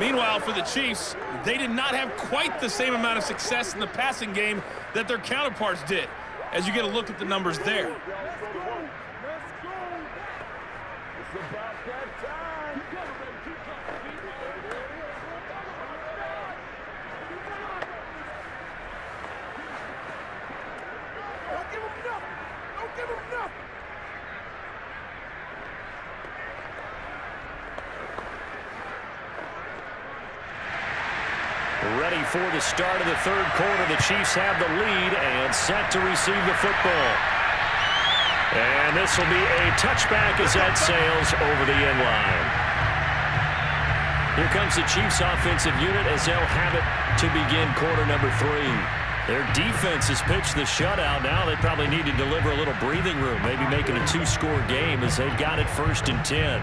Meanwhile, for the Chiefs, they did not have quite the same amount of success in the passing game that their counterparts did, as you get a look at the numbers there. Ready for the start of the third quarter. The Chiefs have the lead and set to receive the football. And this will be a touchback as that sails over the end line. Here comes the Chiefs offensive unit as they'll have it to begin quarter number 3. Their defense has pitched the shutout. Now they probably need to deliver a little breathing room, maybe making a 2-score game as they've got it 1st and 10.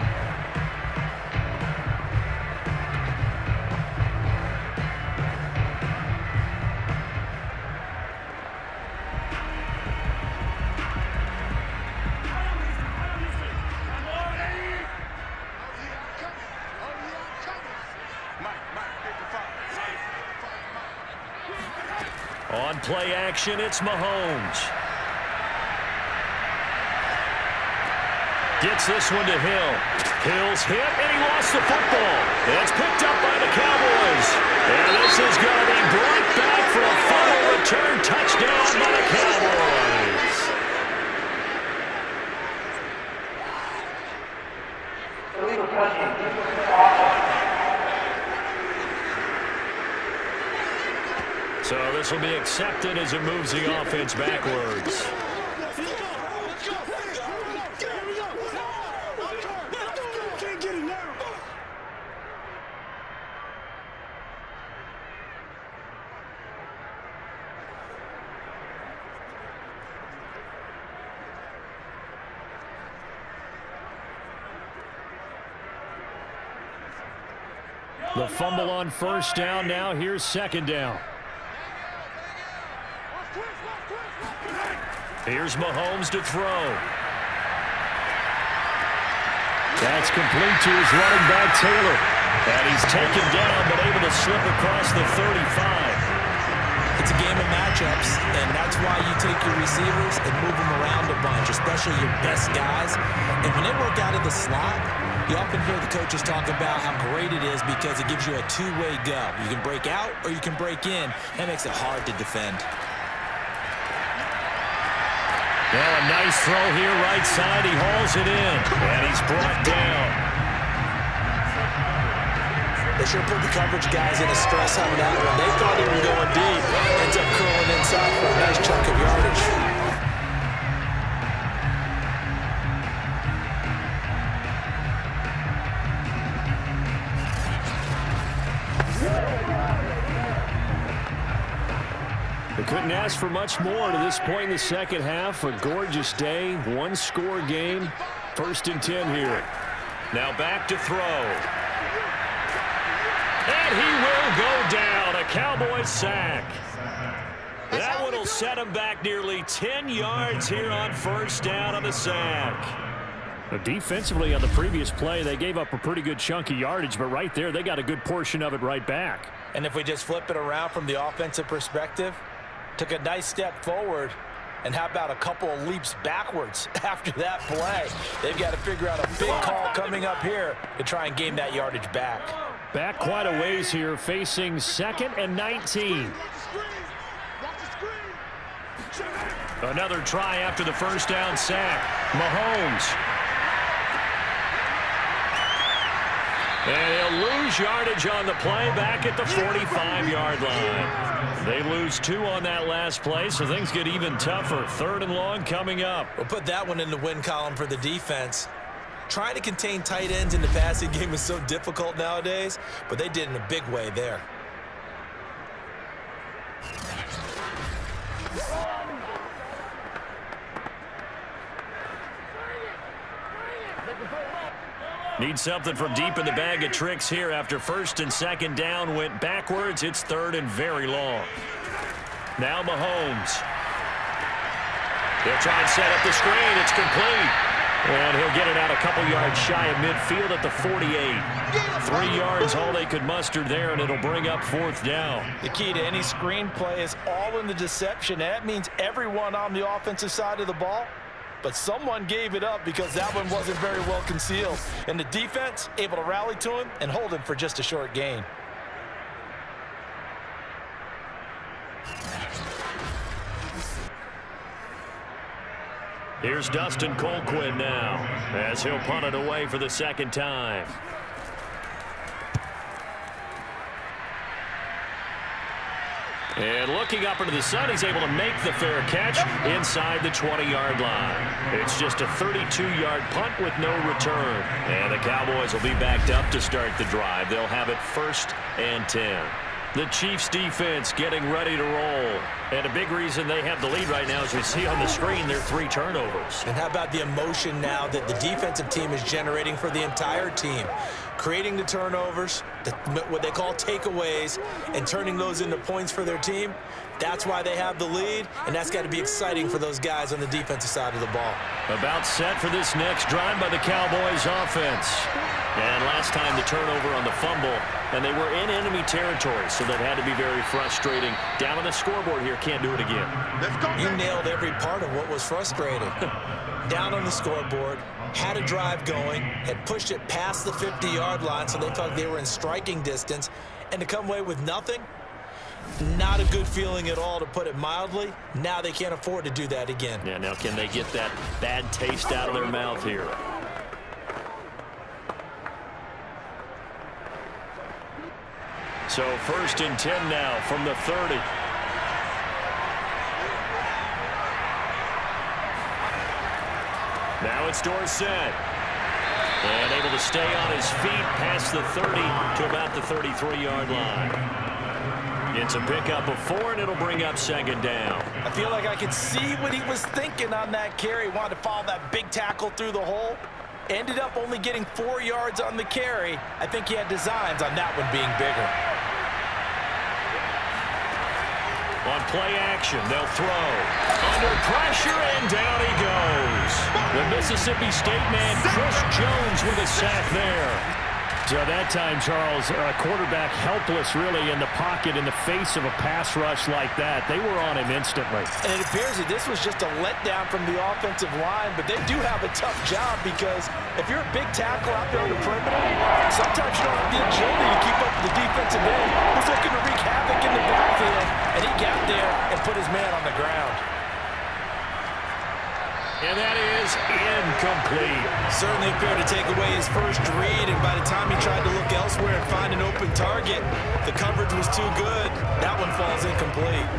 On play action, it's Mahomes. Gets this one to Hill. Hill's hit, and he lost the football. It's picked up by the Cowboys. And this is going to be brought back for a final return touchdown by the Cowboys. So this will be accepted as it moves the offense backwards. The fumble on 1st down. Now here's 2nd down. Here's Mahomes to throw. That's complete to his running back, Taylor. And he's taken down, but able to slip across the 35. It's a game of matchups, and that's why you take your receivers and move them around a bunch, especially your best guys. And when they work out of the slot, you often hear the coaches talk about how great it is because it gives you a two-way go. You can break out or you can break in. That makes it hard to defend. Well, a nice throw here right side. He hauls it in, and he's brought down. They sure put the coverage guys in a stress on that one. They thought he was going deep. Ends up curling inside for a nice chunk of yardage. They couldn't ask for much more to this point in the second half. A gorgeous day, 1-score game, 1st and 10 here. Now back to throw. And he will go down. A Cowboys sack. That one will set him back nearly 10 yards here on 1st down on the sack. Defensively on the previous play, they gave up a pretty good chunk of yardage, but right there, they got a good portion of it right back. And if we just flip it around from the offensive perspective, took a nice step forward, and how about a couple of leaps backwards after that play? They've got to figure out a big call coming up here to try and gain that yardage back. Back quite a ways here, facing 2nd and 19. Another try after the 1st down sack. Mahomes. And he'll lose yardage on the play back at the 45-yard line. They lose 2 on that last play, so things get even tougher. 3rd and long coming up. We'll put that one in the win column for the defense. Trying to contain tight ends in the passing game is so difficult nowadays, but they did in a big way there. Need something from deep in the bag of tricks here after 1st and 2nd down went backwards. It's 3rd and very long. Now Mahomes. They'll try and set up the screen. It's complete. And he'll get it out a couple yards shy of midfield at the 48. 3 yards all they could muster there, and it'll bring up 4th down. The key to any screenplay is all in the deception. That means everyone on the offensive side of the ball, but someone gave it up because that one wasn't very well concealed. And the defense able to rally to him and hold him for just a short gain. Here's Dustin Colquhoun now as he'll punt it away for the 2nd time. And looking up into the sun, he's able to make the fair catch inside the 20-yard line. It's just a 32-yard punt with no return. And the Cowboys will be backed up to start the drive. They'll have it 1st and 10. The Chiefs defense getting ready to roll. And a big reason they have the lead right now, as we see on the screen, their 3 turnovers. And how about the emotion now that the defensive team is generating for the entire team? Creating the turnovers, what they call takeaways, and turning those into points for their team. That's why they have the lead, and that's got to be exciting for those guys on the defensive side of the ball. About set for this next drive by the Cowboys offense. And last time the turnover on the fumble, and they were in enemy territory, so that had to be very frustrating. Down on the scoreboard here, can't do it again. You nailed every part of what was frustrating. Down on the scoreboard, had a drive going, had pushed it past the 50-yard line, so they thought they were in striking distance, and to come away with nothing, not a good feeling at all, to put it mildly. Now they can't afford to do that again. Yeah, now can they get that bad taste out of their mouth here? So 1st and 10 now from the 30. Now it's Dorsett. And able to stay on his feet past the 30 to about the 33-yard line. It's a pickup of 4, and it'll bring up 2nd down. I feel like I could see what he was thinking on that carry. Wanted to follow that big tackle through the hole. Ended up only getting 4 yards on the carry. I think he had designs on that one being bigger. On play action, they'll throw. Under pressure, and down he goes. The Mississippi State man, Chris Jones, with a sack there. So that time, Charles, a quarterback helpless really in the pocket in the face of a pass rush like that. They were on him instantly. And it appears that this was just a letdown from the offensive line, but they do have a tough job because if you're a big tackle out there on the perimeter, sometimes you don't have the agility to keep up with the defensive end who's looking to wreak havoc in the backfield, and he got there and put his man on the ground. And that is incomplete. Certainly appeared to take away his first read, and by the time he tried to look elsewhere and find an open target, the coverage was too good. That one falls incomplete.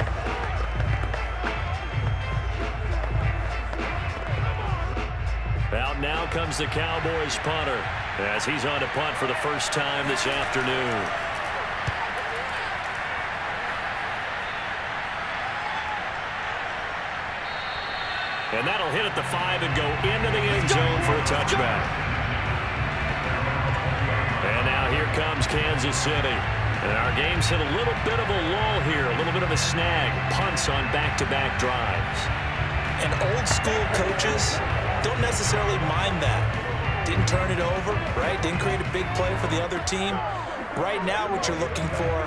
Out now comes the Cowboys punter as he's on to punt for the first time this afternoon. And that'll hit at the 5 and go into the end zone for a touchback. And now here comes Kansas City. And our game's hit a little bit of a lull here, a little bit of a snag. Punts on back-to-back drives. And old-school coaches don't necessarily mind that. Didn't turn it over, right? Didn't create a big play for the other team. Right now what you're looking for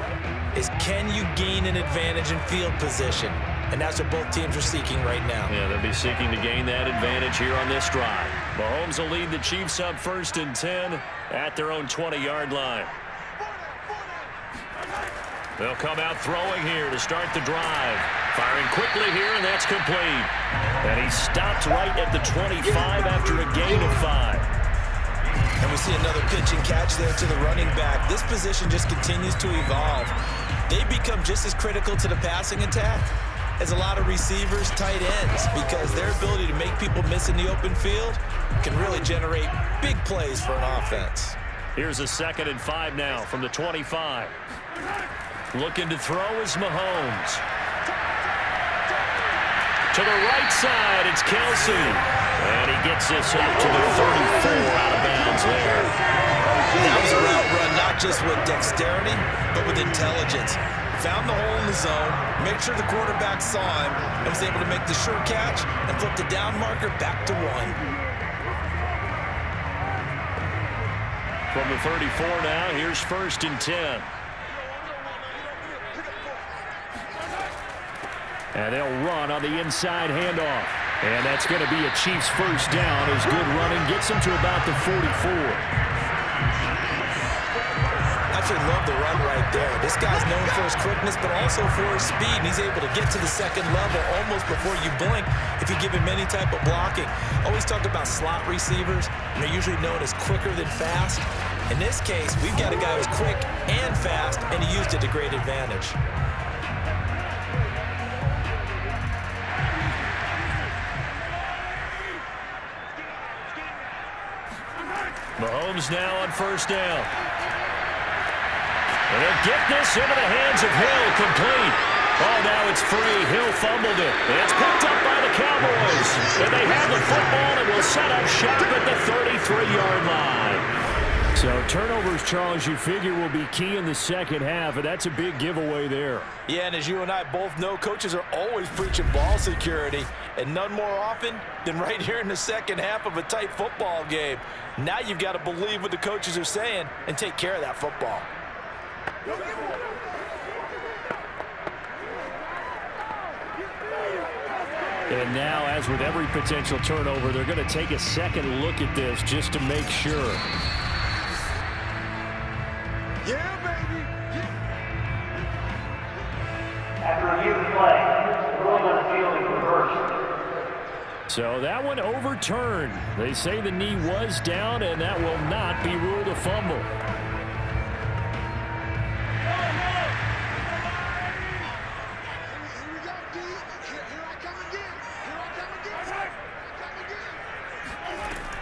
is, can you gain an advantage in field position? And that's what both teams are seeking right now. Yeah, they'll be seeking to gain that advantage here on this drive. Mahomes will lead the Chiefs up 1st and 10 at their own 20-yard line. They'll come out throwing here to start the drive. Firing quickly here, and that's complete. And he stopped right at the 25 after a gain of 5. And we see another pitch and catch there to the running back. This position just continues to evolve. They become just as critical to the passing attack as a lot of receivers, tight ends, because their ability to make people miss in the open field can really generate big plays for an offense. Here's a 2nd and 5 now from the 25. Looking to throw is Mahomes. To the right side, it's Kelsey. And he gets this up to the 34 out of bounds there. That was a route run not just with dexterity, but with intelligence. Found the hole in the zone, made sure the quarterback saw him, and was able to make the sure catch and flip the down marker back to 1. From the 34 now, here's 1st and 10. And they'll run on the inside handoff. And that's going to be a Chiefs first down as good running gets them to about the 44. Absolutely love the run right there. This guy's known for his quickness, but also for his speed. And he's able to get to the second level almost before you blink if you give him any type of blocking. Always talk about slot receivers, and they're usually known as quicker than fast. In this case, we've got a guy who's quick and fast, and he used it to great advantage. Mahomes now on 1st down. And they'll get this into the hands of Hill, complete. Oh, now it's free. Hill fumbled it. It's picked up by the Cowboys. And they have the football and will set up shop at the 33-yard line. So turnovers, Charles, you figure will be key in the second half, and that's a big giveaway there. Yeah, and as you and I both know, coaches are always preaching ball security, and none more often than right here in the second half of a tight football game. Now you've got to believe what the coaches are saying and take care of that football. And now, as with every potential turnover, they're going to take a second look at this just to make sure. Yeah, baby. After review of play, ruling on the field is reversed. So that one overturned. They say the knee was down, and that will not be ruled a fumble.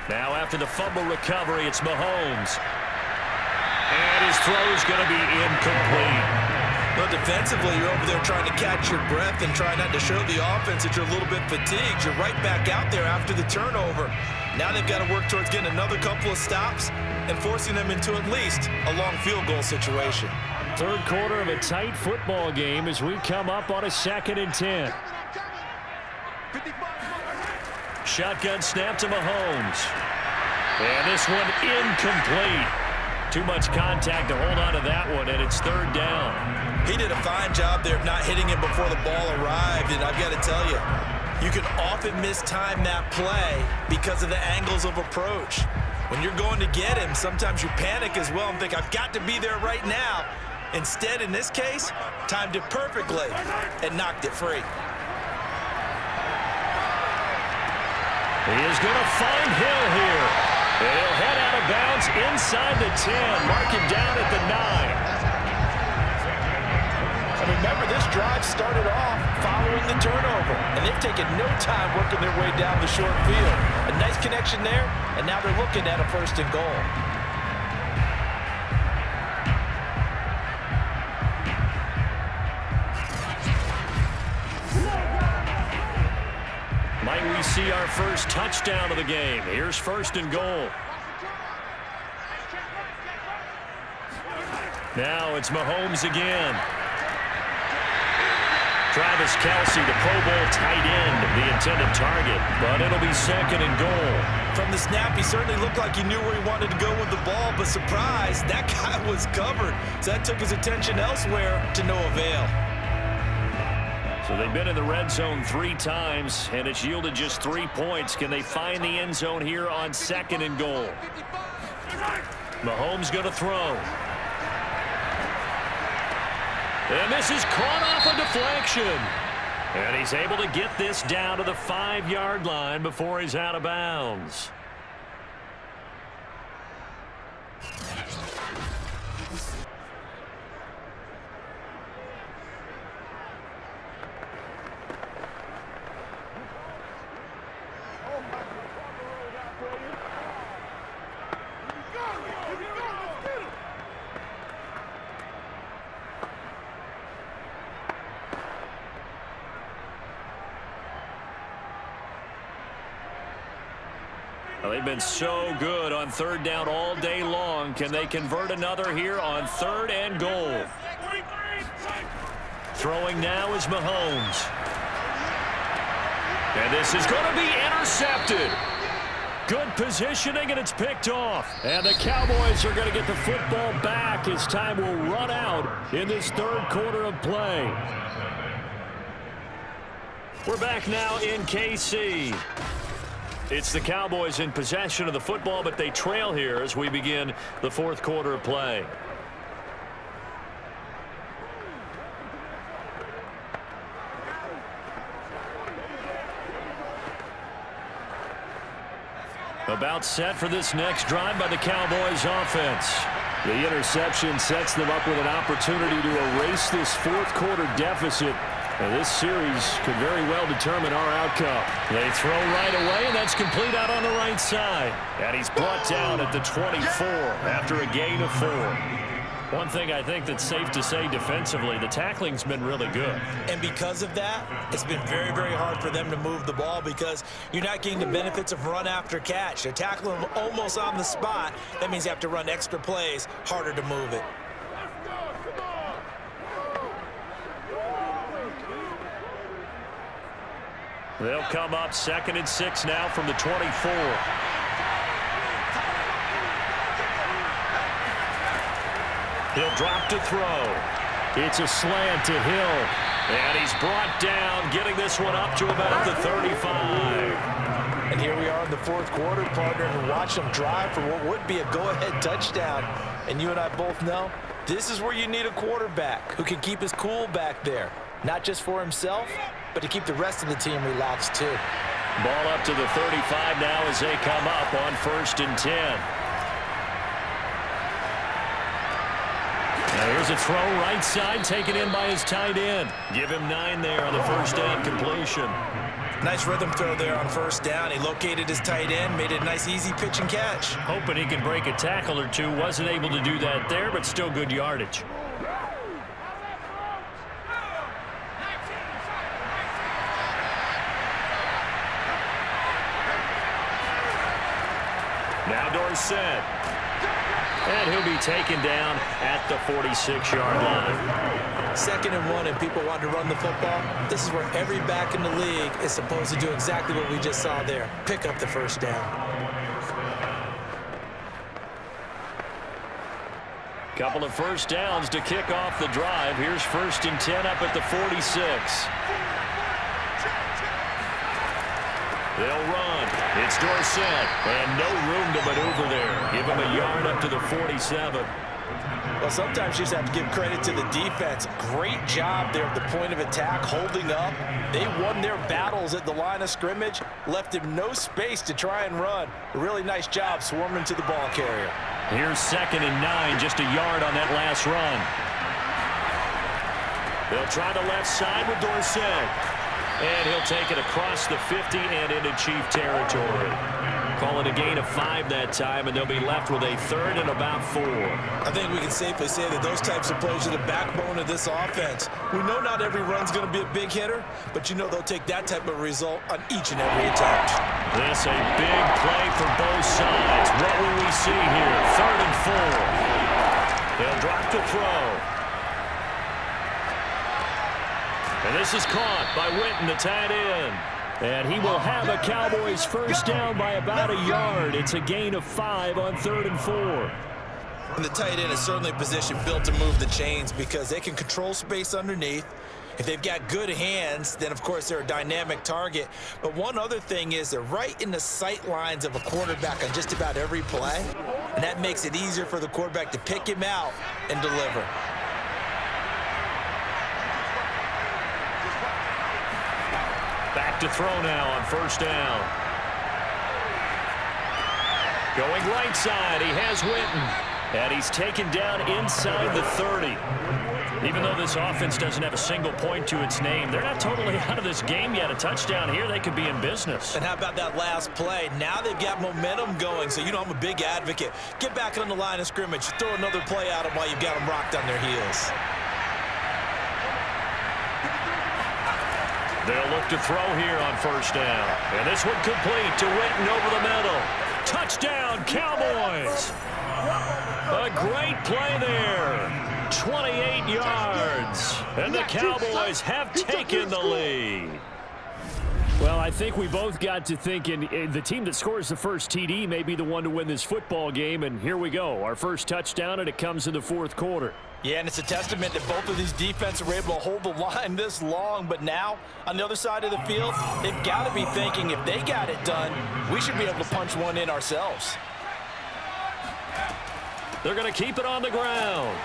Now after the fumble recovery, it's Mahomes. And his throw is going to be incomplete. Well, defensively, you're over there trying to catch your breath and try not to show the offense that you're a little bit fatigued. You're right back out there after the turnover. Now they've got to work towards getting another couple of stops and forcing them into at least a long field goal situation. Third quarter of a tight football game as we come up on a 2nd and 10. Shotgun snap to Mahomes. And this one incomplete. Too much contact to hold on to that one, and it's 3rd down. He did a fine job there of not hitting him before the ball arrived, and I've got to tell you, you can often mistime that play because of the angles of approach. When you're going to get him, sometimes you panic as well and think, I've got to be there right now. Instead, in this case, timed it perfectly and knocked it free. He is going to find Hill here. And he'll head out of bounds inside the 10. Mark him down at the 9. And remember, this drive started off following the turnover. And they've taken no time working their way down the short field. A nice connection there, and now they're looking at a 1st and goal. Might we see our first touchdown of the game? Here's 1st and goal. Now it's Mahomes again. Travis Kelce, the Pro Bowl tight end, the intended target, but it'll be 2nd and goal. From the snap, he certainly looked like he knew where he wanted to go with the ball, but surprise, that guy was covered. So that took his attention elsewhere to no avail. So they've been in the red zone 3 times, and it's yielded just 3 points. Can they find the end zone here on 2nd and goal? Mahomes going to throw. And this is caught off a deflection. And he's able to get this down to the 5-yard line before he's out of bounds. Well, they've been so good on 3rd down all day long. Can they convert another here on 3rd and goal? Throwing now is Mahomes. And this is going to be intercepted. Good positioning, and it's picked off. And the Cowboys are going to get the football back as time will run out in this third quarter of play. We're back now in KC. It's the Cowboys in possession of the football, but they trail here as we begin the fourth quarter of play. About set for this next drive by the Cowboys offense. The interception sets them up with an opportunity to erase this fourth quarter deficit. And this series could very well determine our outcome. They throw right away, and that's complete out on the right side. And he's brought down at the 24 after a gain of 4. One thing I think that's safe to say defensively, the tackling's been really good. And because of that, it's been very, very hard for them to move the ball because you're not getting the benefits of run after catch. They're tackling them almost on the spot. That means you have to run extra plays, harder to move it. They'll come up 2nd and 6 now from the 24. He'll drop to throw. It's a slant to Hill. And he's brought down, getting this one up to about the 35. And here we are in the fourth quarter, partner, and watch them drive for what would be a go-ahead touchdown. And you and I both know this is where you need a quarterback who can keep his cool back there. Not just for himself, but to keep the rest of the team relaxed too. Ball up to the 35 now as they come up on 1st and 10. Now here's a throw right side, taken in by his tight end. Give him 9 there on the first down completion. Nice rhythm throw there on 1st down. He located his tight end, made it a nice easy pitch and catch. Hoping he can break a tackle or two. Wasn't able to do that there, but still good yardage. Now Dorsett. And he'll be taken down at the 46-yard line. 2nd and 1, and people want to run the football. This is where every back in the league is supposed to do exactly what we just saw there. Pick up the 1st down. Couple of 1st downs to kick off the drive. Here's 1st and 10 up at the 46. They'll run. It's Dorsett. And no room to maneuver there. Give him a yard up to the 47. Well, sometimes you just have to give credit to the defense. Great job there at the point of attack, holding up. They won their battles at the line of scrimmage, left him no space to try and run. A really nice job swarming to the ball carrier. Here's 2nd and 9, just a yard on that last run. They'll try the left side with Dorsett. And he'll take it across the 50 and into Chief territory. Call it a gain of 5 that time, and they'll be left with a 3rd and about 4. I think we can safely say that those types of plays are the backbone of this offense. We know not every run's going to be a big hitter, but you know they'll take that type of result on each and every attempt. This a big play for both sides. What will we see here? 3rd and 4. They'll drop the throw. And this is caught by Witten, the tight end. And he will have a Cowboys 1st down by about a yard. It's a gain of 5 on 3rd and 4. And the tight end is certainly a position built to move the chains because they can control space underneath. If they've got good hands, then of course they're a dynamic target. But one other thing is they're right in the sight lines of a quarterback on just about every play. And that makes it easier for the quarterback to pick him out and deliver. Back to throw now on 1st down. Going right side, he has Witten. And he's taken down inside the 30. Even though this offense doesn't have a single point to its name, they're not totally out of this game yet. A touchdown here, they could be in business. And how about that last play? Now they've got momentum going, so you know I'm a big advocate. Get back on the line of scrimmage. Throw another play at them while you've got them rocked on their heels. They'll look to throw here on 1st down. And this one complete to Witten over the middle. Touchdown, Cowboys! A great play there. 28 yards. And the Cowboys have taken the lead. Well, I think we both got to thinking the team that scores the first TD may be the one to win this football game, and here we go. Our first touchdown, and it comes in the fourth quarter. Yeah, and it's a testament that both of these defenses were able to hold the line this long, but now, on the other side of the field, they've got to be thinking if they got it done, we should be able to punch one in ourselves. They're going to keep it on the ground.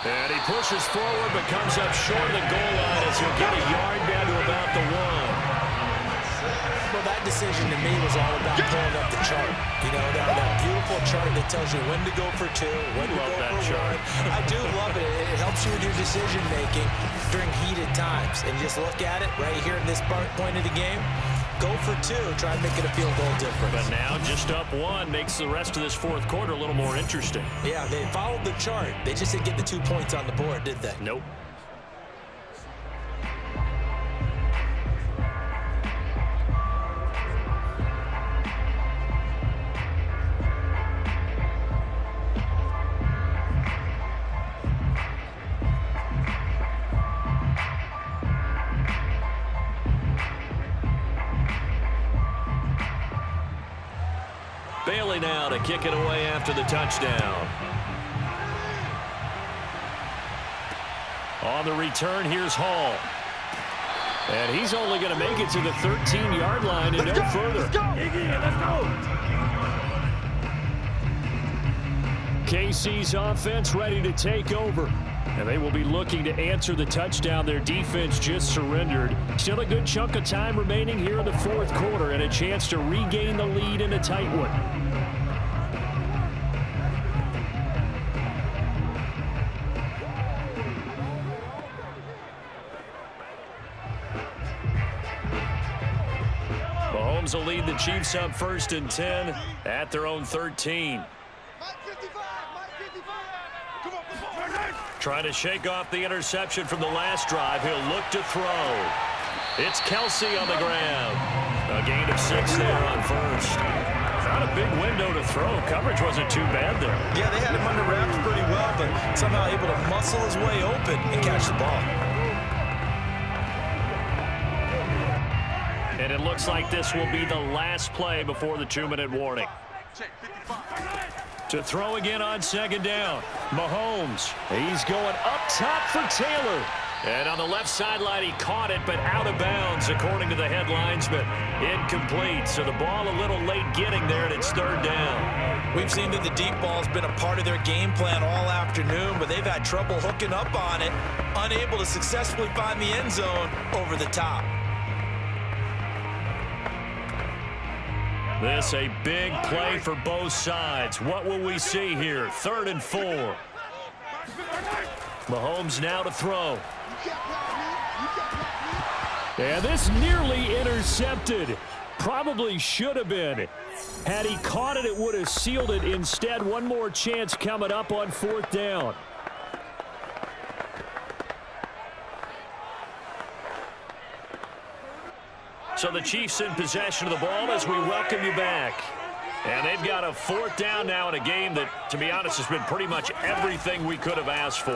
And he pushes forward but comes up short of the goal line as he'll get a yard down to about the 1. Well, that decision to me was all about pulling up the chart. You know, that beautiful chart that tells you when to go for 2, when to go for 1. I do love it. It helps you with your decision-making during heated times. And just look at it right here in this point of the game. Go for 2, try and make it a field goal difference. But now just up 1 makes the rest of this fourth quarter a little more interesting. Yeah, they followed the chart. They just didn't get the 2 points on the board, did they? Nope. Bailey now to kick it away after the touchdown. On the return, here's Hall. And he's only going to make it to the 13-yard line and no further. Let's go. KC's offense ready to take over. And they will be looking to answer the touchdown their defense just surrendered. Still a good chunk of time remaining here in the fourth quarter and a chance to regain the lead in a tight one. Mahomes will lead the Chiefs up 1st and 10 at their own 13. Trying to shake off the interception from the last drive. He'll look to throw. It's Kelsey on the ground. A gain of 6 there on first. Not a big window to throw. Coverage wasn't too bad there. Yeah, they had him under wraps pretty well, but somehow able to muscle his way open and catch the ball. And it looks like this will be the last play before the 2-minute warning. To throw again on 2nd down. Mahomes. He's going up top for Taylor. And on the left sideline, he caught it, but out of bounds, according to the head linesman. Incomplete. So the ball a little late getting there, and it's 3rd down. We've seen that the deep ball's been a part of their game plan all afternoon, but they've had trouble hooking up on it, unable to successfully find the end zone over the top. This a big play for both sides. What will we see here? 3rd and 4. Mahomes now to throw. And this nearly intercepted. Probably should have been. Had he caught it, it would have sealed it. Instead, one more chance coming up on 4th down. So the Chiefs in possession of the ball as we welcome you back. And they've got a 4th down now in a game that, to be honest, has been pretty much everything we could have asked for.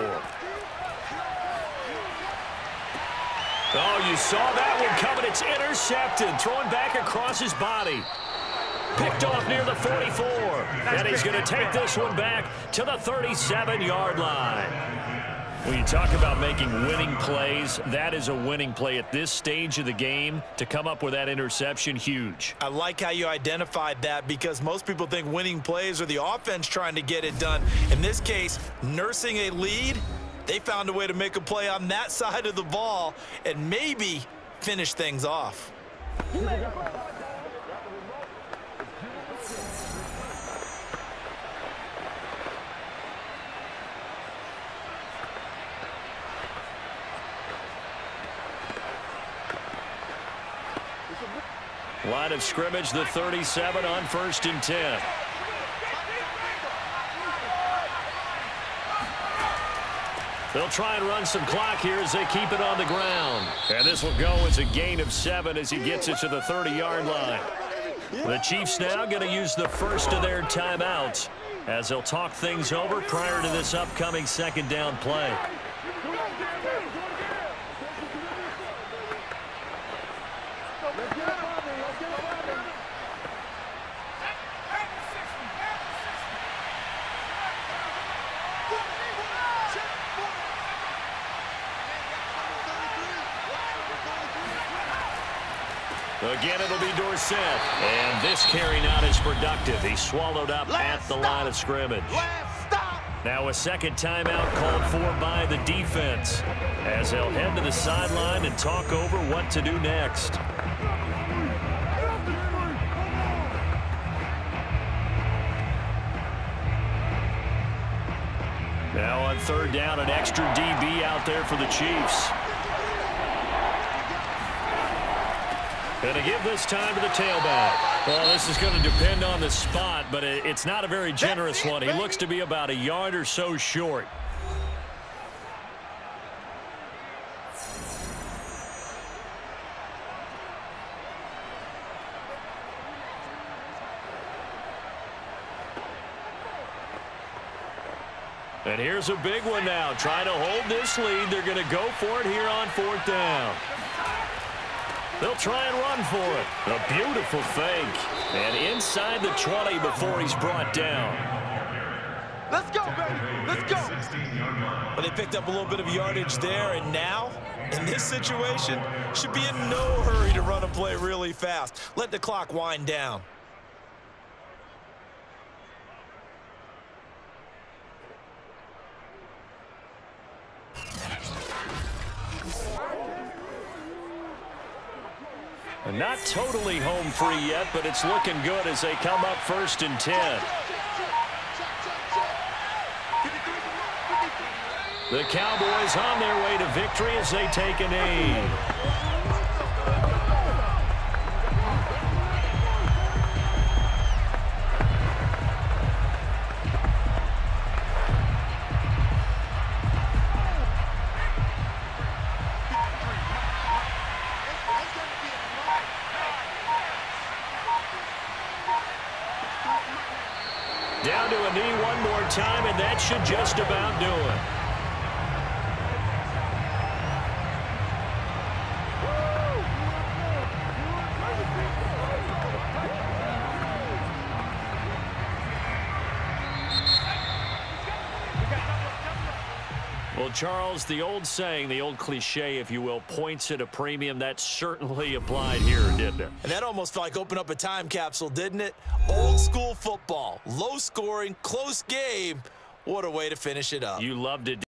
Oh, you saw that one coming. It's intercepted. Throwing back across his body. Picked off near the 44. And he's going to take this one back to the 37-yard line. When you talk about making winning plays, that is a winning play at this stage of the game. To come up with that interception, huge. I like how you identified that because most people think winning plays are the offense trying to get it done. In this case, nursing a lead, they found a way to make a play on that side of the ball and maybe finish things off. Line of scrimmage, the 37 on 1st and 10. They'll try and run some clock here as they keep it on the ground. And this will go as a gain of 7 as he gets it to the 30-yard line. The Chiefs now going to use the first of their timeouts as they'll talk things over prior to this upcoming 2nd down play. Again, it'll be Dorsett. And this carry not as productive. He swallowed up at the line of scrimmage. Now a second timeout called for by the defense as they'll head to the sideline and talk over what to do next. Now on third down, an extra DB out there for the Chiefs. Going to give this time to the tailback. Well, this is going to depend on the spot, but it's not a very generous one. He looks to be about a yard or so short. And here's a big one now. Trying to hold this lead. They're going to go for it here on fourth down. They'll try and run for it. A beautiful fake. And inside the 20 before he's brought down. Let's go, baby. Let's go. Well, they picked up a little bit of yardage there, and now, in this situation, should be in no hurry to run a play really fast. Let the clock wind down. Not totally home free yet, but it's looking good as they come up 1st and 10. The Cowboys on their way to victory as they take a knee. Down to a knee one more time, and that should just about do it. Well, Charles, the old saying, the old cliche, if you will, points at a premium, that certainly applied here, didn't it? And that almost felt like opened up a time capsule, didn't it? Old school football, low scoring, close game. What a way to finish it up. You loved it.